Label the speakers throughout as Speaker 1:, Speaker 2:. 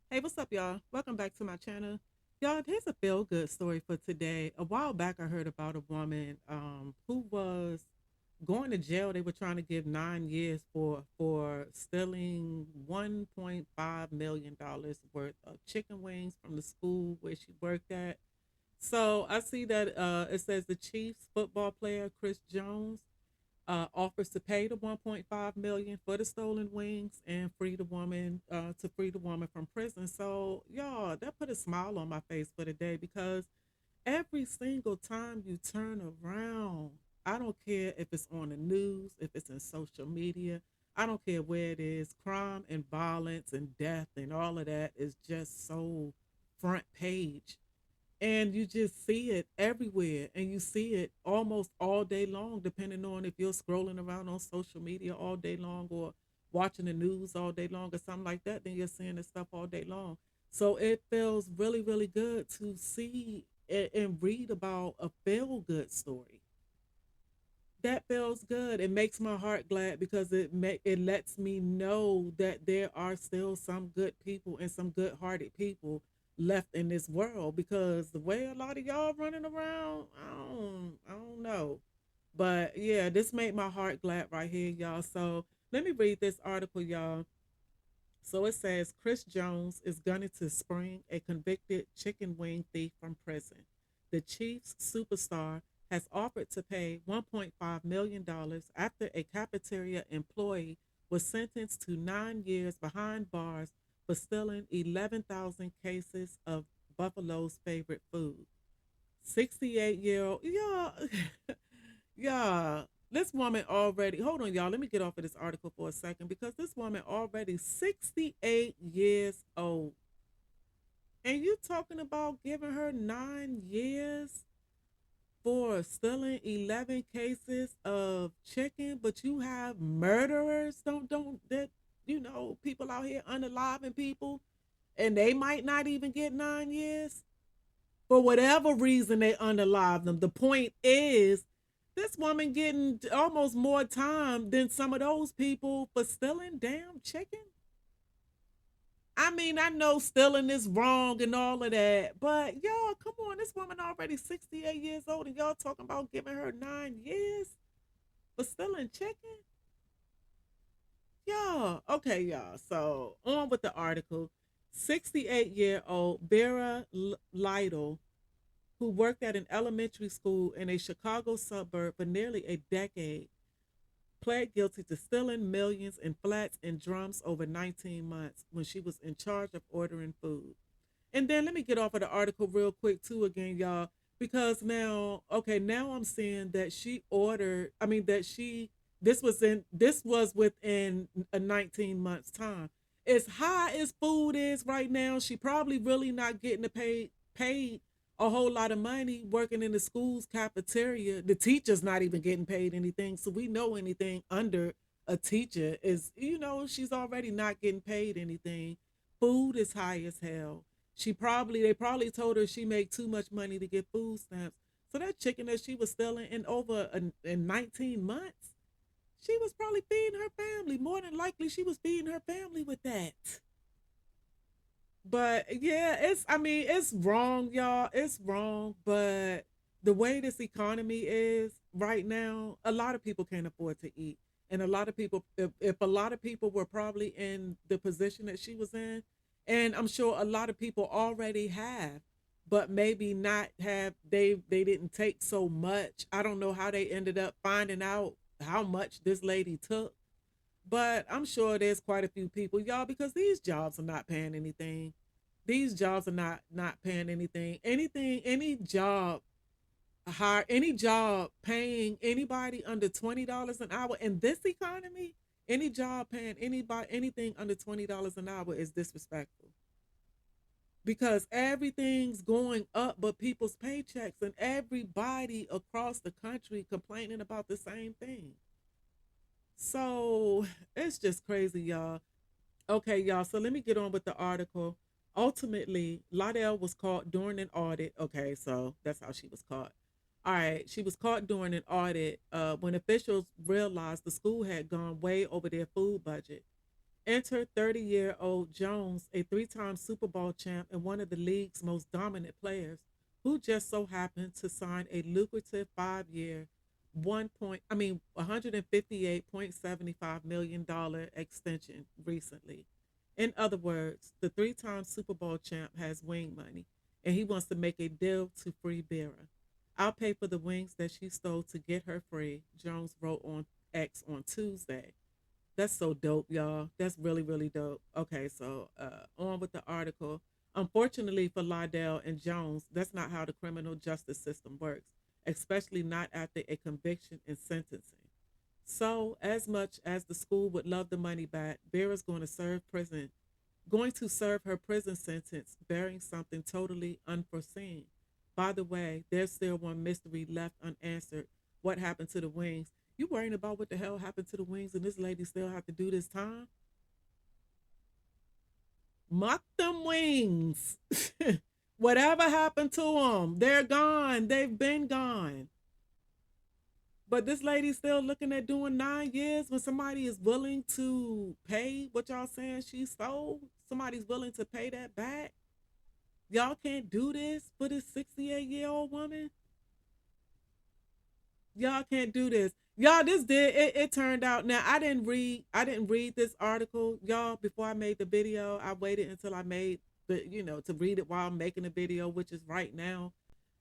Speaker 1: Hey, what's up, y'all? Welcome back to my channel. Y'all, here's a feel good story for today. A while back, I heard about a woman who was going to jail. They were trying to give 9 years for stealing $1.5 million worth of chicken wings from the school where she worked at. So I see that it says the Chiefs football player Chris Jones offers to pay the 1.5 million for the stolen wings and free the woman from prison. So y'all, that put a smile on my face for the day because every single time you turn around, I don't care if it's on the news, if it's in social media, I don't care where it is, crime and violence and death and all of that is just so front page, and you just see it everywhere, and you see it almost all day long, depending on if you're scrolling around on social media all day long or watching the news all day long or something like that. Then you're seeing this stuff all day long. So it feels really really good to see and read about a feel good story. That feels good. It makes my heart glad because it lets me know that there are still some good people and some good hearted people left in this world, because the way a lot of y'all running around, I don't know. But yeah, this made my heart glad right here, y'all. So let me read this article, y'all. So it says Chris Jones is gunning to spring a convicted chicken wing thief from prison. The Chiefs superstar has offered to pay $1.5 million after a cafeteria employee was sentenced to 9 years behind bars for stealing 11,000 cases of Buffalo's favorite food. 68-year-old, yeah, yeah. This woman already, hold on, y'all. Let me get off of this article for a second because this woman already 68 years old. And you talking about giving her 9 years for stealing 11 cases of chicken, but you have murderers, don't that people out here unaliving people, and they might not even get 9 years for whatever reason they unalive them. The point is, this woman getting almost more time than some of those people for stealing damn chicken. I mean, I know stealing is wrong and all of that, but y'all, come on, this woman already 68 years old, and y'all talking about giving her 9 years for stealing chicken? Y'all, okay, y'all. So on with the article. 68-year-old Vera Liddell, who worked at an elementary school in a Chicago suburb for nearly a decade, pled guilty to stealing millions in flats and drums over 19 months when she was in charge of ordering food. And then let me get off of the article real quick too again, y'all, because now, okay, now I'm seeing that she ordered, I mean that she this was within a 19 months time. As high as food is right now, she probably really not getting to paid a whole lot of money working in the school's cafeteria. The teacher's not even getting paid anything. So we know anything under a teacher is, she's already not getting paid anything. Food is high as hell. They probably told her she made too much money to get food stamps. So that chicken that she was selling in 19 months, she was probably feeding her family. More than likely, she was feeding her family with that. But yeah, it's wrong, y'all. It's wrong. But the way this economy is right now, a lot of people can't afford to eat. And a lot of people, if a lot of people were probably in the position that she was in, and I'm sure a lot of people already have, but maybe not have, they didn't take so much. I don't know how they ended up finding out how much this lady took, but I'm sure there's quite a few people, y'all, because these jobs are not paying anything. These jobs are not paying anything. Any job any job paying anybody under $20 an hour in this economy, any job paying anybody anything under $20 an hour is disrespectful. Because everything's going up but people's paychecks, and everybody across the country complaining about the same thing. So it's just crazy, y'all. Okay, y'all. So let me get on with the article. Ultimately, Liddell was caught during an audit. Okay, so that's how she was caught. All right, she was caught during an audit when officials realized the school had gone way over their food budget. Enter 30-year-old Jones, a three-time Super Bowl champ and one of the league's most dominant players, who just so happened to sign a lucrative 5-year, 158.75 million extension recently. In other words, the three-time Super Bowl champ has wing money, and he wants to make a deal to free Vera. I'll pay for the wings that she stole to get her free, Jones wrote on X on Tuesday. That's so dope, y'all. That's really, really dope. Okay, so on with the article. Unfortunately for Liddell and Jones, that's not how the criminal justice system works, especially not after a conviction and sentencing. So, as much as the school would love the money back, Vera's going to serve her prison sentence bearing something totally unforeseen. By the way, there's still one mystery left unanswered. What happened to the wings? You worrying about what the hell happened to the wings and this lady still have to do this time? Muck them wings. Whatever happened to them? They're gone. They've been gone. But this lady's still looking at doing 9 years when somebody is willing to pay what y'all saying she stole. Somebody's willing to pay that back. Y'all can't do this for this 68-year-old woman. Y'all can't do this. Y'all, this did it turned out. Now I didn't read this article, y'all, before I made the video. I waited until I made to read it while I'm making the video, which is right now.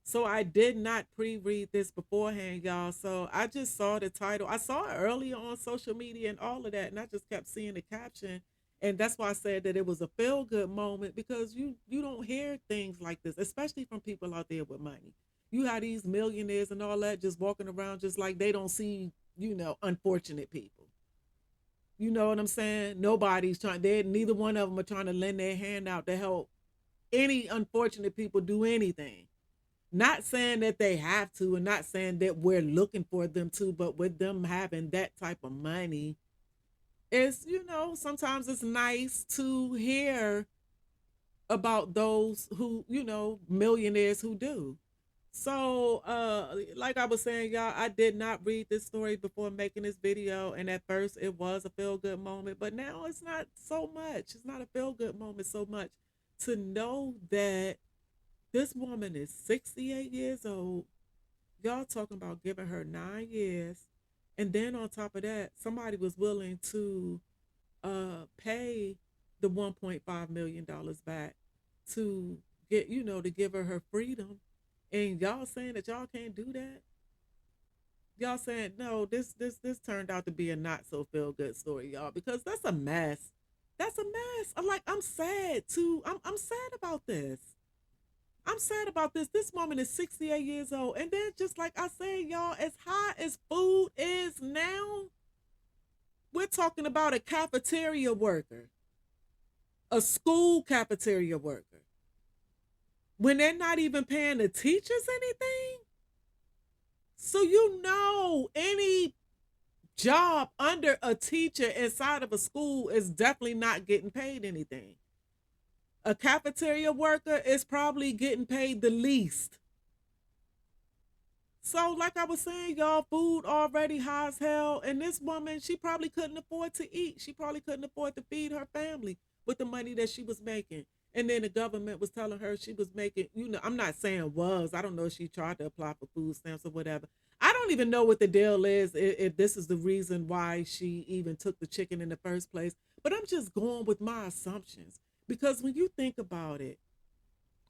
Speaker 1: So I did not pre-read this beforehand, y'all. So I just saw the title. I saw it earlier on social media and all of that, and I just kept seeing the caption. And that's why I said that it was a feel good moment because you don't hear things like this, especially from people out there with money. You have these millionaires and all that just walking around just like they don't see, unfortunate people. You know what I'm saying? Nobody's trying, they neither one of them are trying to lend their hand out to help any unfortunate people do anything. Not saying that they have to, and not saying that we're looking for them to, but with them having that type of money, it's, sometimes it's nice to hear about those who, millionaires who do. So, like I was saying, y'all, I did not read this story before making this video, and at first it was a feel good moment, but now it's not so much. It's not a feel good moment so much to know that this woman is 68 years old. Y'all talking about giving her 9 years, and then on top of that, somebody was willing to pay the $1.5 million back to get to give her freedom, and y'all saying that y'all can't do that. Y'all saying no. This turned out to be a not so feel good story, y'all, because that's a mess. That's a mess. I'm sad too. I'm sad about this. I'm sad about this. This woman is 68 years old. And then, just like I said, y'all, as high as food is now, we're talking about a cafeteria worker, a school cafeteria worker. When they're not even paying the teachers anything. So, any job under a teacher inside of a school is definitely not getting paid anything. A cafeteria worker is probably getting paid the least. So, like I was saying, y'all, food already high as hell. And this woman, she probably couldn't afford to eat. She probably couldn't afford to feed her family with the money that she was making. And then the government was telling her she was making, I'm not saying was. I don't know if she tried to apply for food stamps or whatever. I don't even know what the deal is, if this is the reason why she even took the chicken in the first place. But I'm just going with my assumptions. Because when you think about it,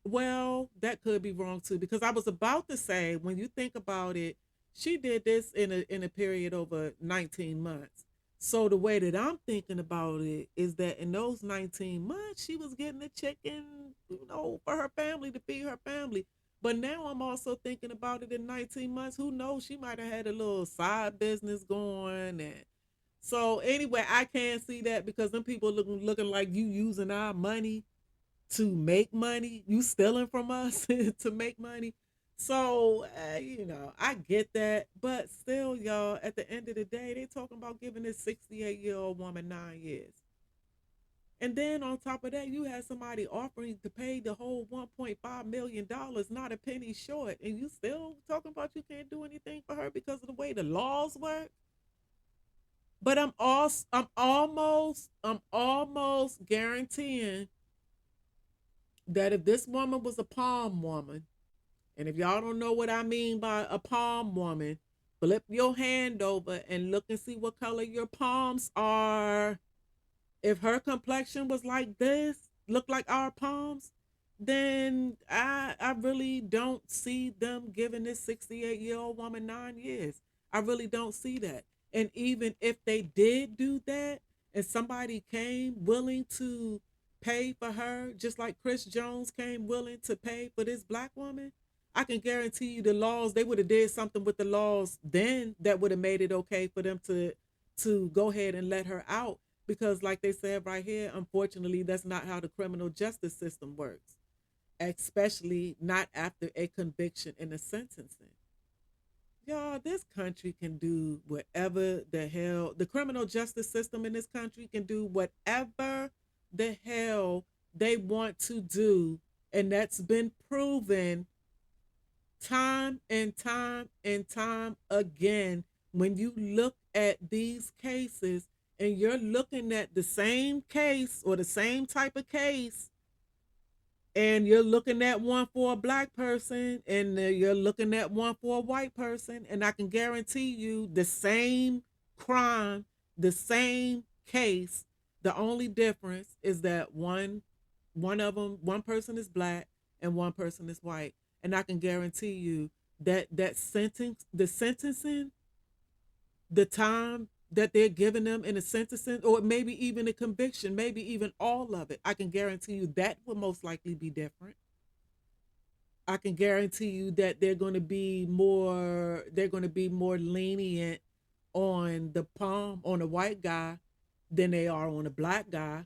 Speaker 1: well, that could be wrong too. Because I was about to say, when you think about it, she did this in a period over 19 months. So the way that I'm thinking about it is that in those 19 months, she was getting the chicken, for her family, to feed her family. But now I'm also thinking about it in 19 months. Who knows? She might have had a little side business going. And so anyway, I can't see that because them people looking like you using our money to make money. You stealing from us to make money. So, I get that. But still, y'all, at the end of the day, they talking about giving this 68-year-old woman 9 years. And then on top of that, you had somebody offering to pay the whole $1.5 million, not a penny short. And you still talking about you can't do anything for her because of the way the laws work? But I'm almost guaranteeing that if this woman was a palm woman, and if y'all don't know what I mean by a palm woman, flip your hand over and look and see what color your palms are. If her complexion was like this, look like our palms, then I really don't see them giving this 68-year-old woman 9 years. I really don't see that. And even if they did do that and somebody came willing to pay for her, just like Chris Jones came willing to pay for this black woman, I can guarantee you the laws, they would have did something with the laws then that would have made it okay for them to go ahead and let her out, because like they said right here, unfortunately that's not how the criminal justice system works, especially not after a conviction and a sentencing. Y'all, this country can do whatever the hell, the criminal justice system in this country can do whatever the hell they want to do, and that's been proven time and time and time again. When you look at these cases and you're looking at the same case or the same type of case, and you're looking at one for a black person and you're looking at one for a white person, and I can guarantee you the same crime, the same case, the only difference is that one of them, one person is black and one person is white, and I can guarantee you that the sentencing, the time that they're giving them in a sentencing, or maybe even a conviction, maybe even all of it, I can guarantee you that will most likely be different. I can guarantee you that they're going to be more lenient on the palm on a white guy than they are on a black guy.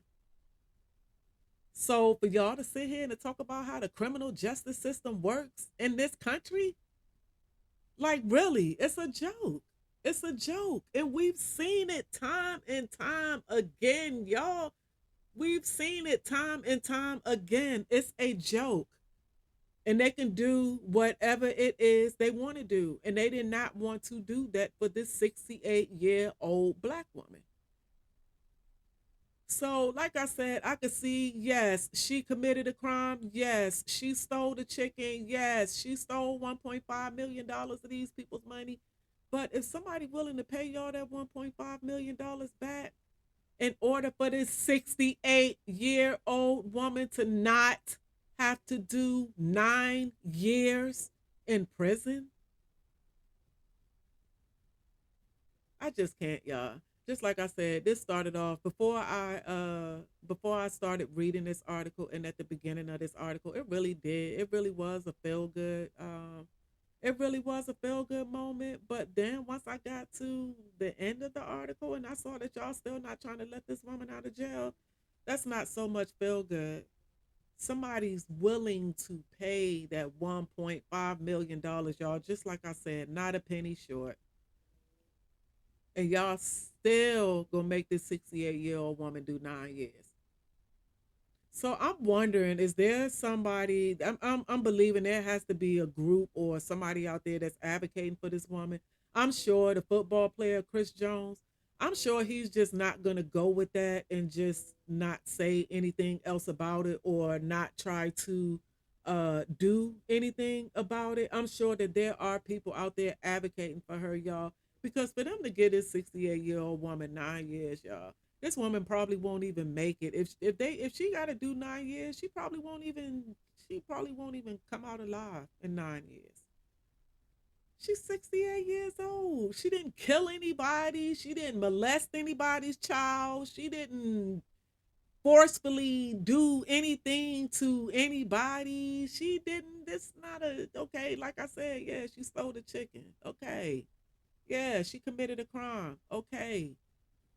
Speaker 1: So for y'all to sit here and to talk about how the criminal justice system works in this country, like really, it's a joke. It's a joke. And we've seen it time and time again, y'all. We've seen it time and time again. It's a joke. And they can do whatever it is they want to do. And they did not want to do that for this 68-year-old black woman. So, like I said, I could see, yes, she committed a crime. Yes, she stole the chicken. Yes, she stole $1.5 million of these people's money. But if somebody willing to pay y'all that $1.5 million back in order for this 68-year-old woman to not have to do 9 years in prison, I just can't, y'all. Just like I said, this started off before I started reading this article, and at the beginning of this article, it really did. It really was a feel good. It really was a feel good moment. But then once I got to the end of the article and I saw that y'all still not trying to let this woman out of jail, that's not so much feel good. Somebody's willing to pay that $1.5 million, y'all. Just like I said, not a penny short, and y'all still gonna make this 68-year-old woman do 9 years. So I'm wondering, is there somebody? I'm believing there has to be a group or somebody out there that's advocating for this woman. I'm sure the football player Chris Jones. I'm sure he's just not gonna go with that and just not say anything else about it or not try to do anything about it. I'm sure that there are people out there advocating for her, y'all, because for them to get this 68-year-old woman 9 years, y'all, this woman probably won't even make it. If she got to do 9 years, she probably won't even come out alive in 9 years. She's 68 years old. She didn't kill anybody. She didn't molest anybody's child. She didn't forcefully do anything to anybody. She didn't. This not a okay. Like I said, yeah, she stole the chicken. Okay, yeah, she committed a crime. Okay,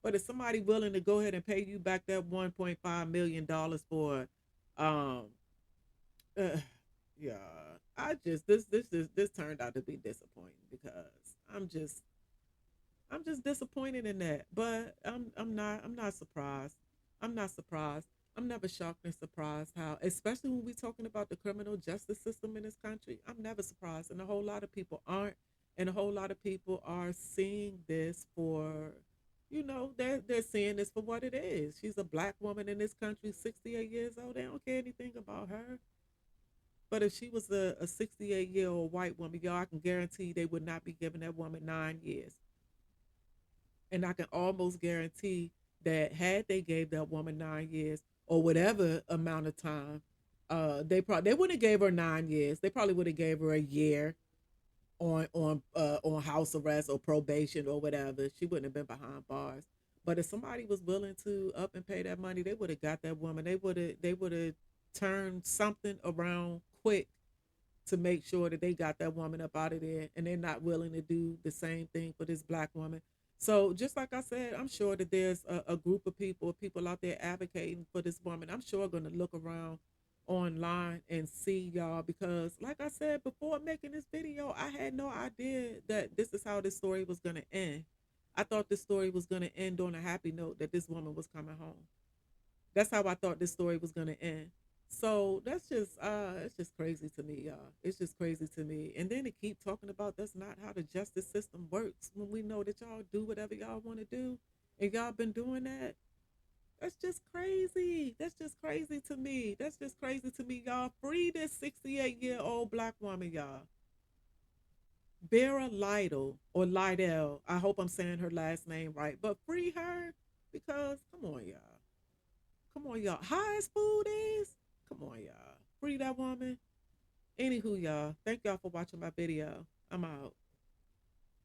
Speaker 1: but if somebody willing to go ahead and pay you back that $1.5 million for, um, uh, yeah, I just this turned out to be disappointing because I'm just disappointed in that. But I'm not surprised. I'm not surprised. I'm never shocked and surprised how, especially when we're talking about the criminal justice system in this country. I'm never surprised, and a whole lot of people aren't, and a whole lot of people are seeing this for they're seeing this for what it is. She's a black woman in this country, 68 years old. They don't care anything about her. But if she was a 68-year-old white woman, y'all, I can guarantee they would not be giving that woman 9 years. And I can almost guarantee that had they gave that woman 9 years or whatever amount of time, they wouldn't have gave her 9 years. They probably would have gave her a year on house arrest or probation or whatever. She wouldn't have been behind bars. But if somebody was willing to up and pay that money, they would have got that woman. They would have turned something around quick to make sure that they got that woman up out of there, and they're not willing to do the same thing for this black woman. So just like I said, I'm sure that there's a group of people out there advocating for this woman. I'm sure going to look around online and see y'all, because like I said before making this video, I had no idea that this is how this story was going to end. I thought this story was going to end on a happy note, that this woman was coming home. That's how I thought this story was going to end. So that's just it's just crazy to me, y'all. It's just crazy to me. And then to keep talking about that's not how the justice system works, when we know that y'all do whatever y'all want to do, and y'all been doing that. That's just crazy. That's just crazy to me. That's just crazy to me, y'all. Free this 68-year-old black woman, y'all. Vera Liddell, or Liddell. I hope I'm saying her last name right. But free her, because come on, y'all. Come on, y'all. High as food is. Come on, y'all. Free that woman. Anywho, y'all. Thank y'all for watching my video. I'm out.